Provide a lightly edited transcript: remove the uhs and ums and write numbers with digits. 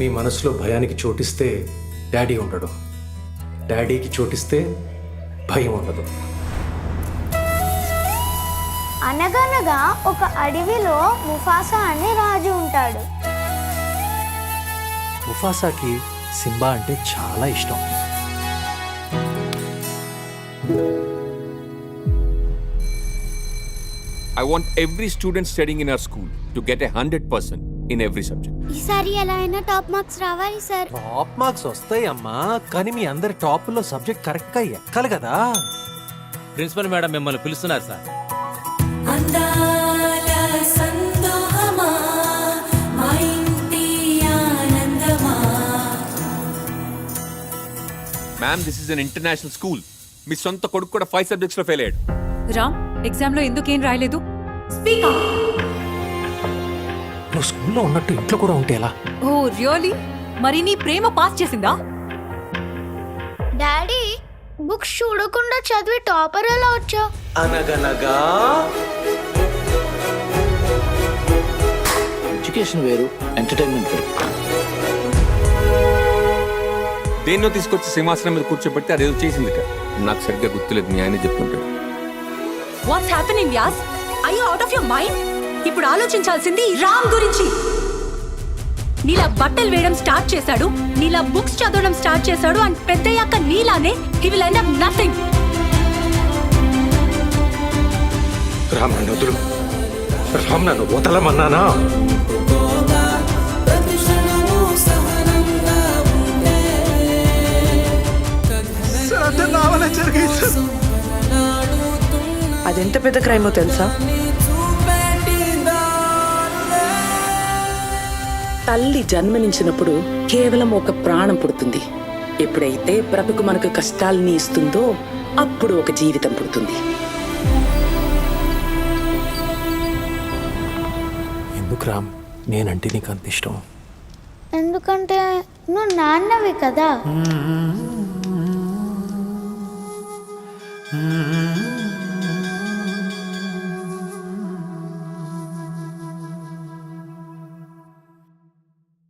మీ మనసులో భయానికి చోటిస్తే డాడీ ఉండడు, డాడీకి చోటిస్తే భయం ఉండదు. అనగనగా ఒక అడవిలో ముఫాసా అనే రాజు ఉంటాడు. ముఫాసాకి సింబా అంటే చాలా ఇష్టం. I want every student studying in our school to get 100% in every subject. ఈసారి ఎలా అయినా టాప్ మార్క్స్ రావాలి సార్. టాప్ మార్క్స్ వస్తాయి అమ్మా, కానీ మీ అందరి టాప్ లో సబ్జెక్ట్ కరెక్ట్ గా ఎక్కాలి కదా. ప్రిన్సిపల్ మేడం మిమ్మల్ని పిలుస్తున్నారు sir. Ma'am, this is an international school. మీ సొంత కొడుకు కూడా 5 subjects లో ఫెయిల్ అయ్యాడు. రామ్, ఎగ్జామ్ లో ఎందుకేం రాయలేదు? Speak up. నువ్వు స్కూల్లో ఉన్నట్టు ఇంట్లో కూడా ఉంటే ఎలా? ఓ రియల్లీ? మరి నీ ప్రేమ పాస్ చేసిందా? డాడీ, బుక్స్ చూడకుండా చదివి టాపర్ ఎలా వచ్చా? అనగనగా ఎడ్యుకేషన్ వేరు, ఎంటర్టైన్మెంట్ వేరు. దేన్నో తీసుకొచ్చి సింహాసనం మీద కూర్చోబెట్టి అదేదో చేసింది కదా. నాకు సరిగ్గా గుర్తులేదు, మీ ఆయన చెప్పుకుంటాడు. వాట్స్ హ్యాపెనింగ్ యాస్? Are you out of your mind? ఇప్పుడు ఆలోచించాల్సింది రామ్ గురించి. నీలా బట్టలు వేయడం స్టార్ట్ చేశాడు, నీలా బుక్స్ చదవడం స్టార్ట్ చేశాడు, అండ్ పెద్దయ్యాక నీలానే he will end up nothing. Ram నన్ను వదులు, రామ్ నన్ను వదలమన్నానా? అదెంత పెద్ద క్రైమో తెలుసా? తల్లి జన్మనించినప్పుడు కేవలం ఒక ప్రాణం పుడుతుంది. ఎప్పుడైతే బ్రతుకు మనకు కష్టాల్ని ఇస్తుందో అప్పుడు ఒక జీవితం పుడుతుంది. ఎందుకు రామ్ నేనంటే నీకు అంత ఇష్టం? ఎందుకంటే నువ్వు నాన్నవి కదా.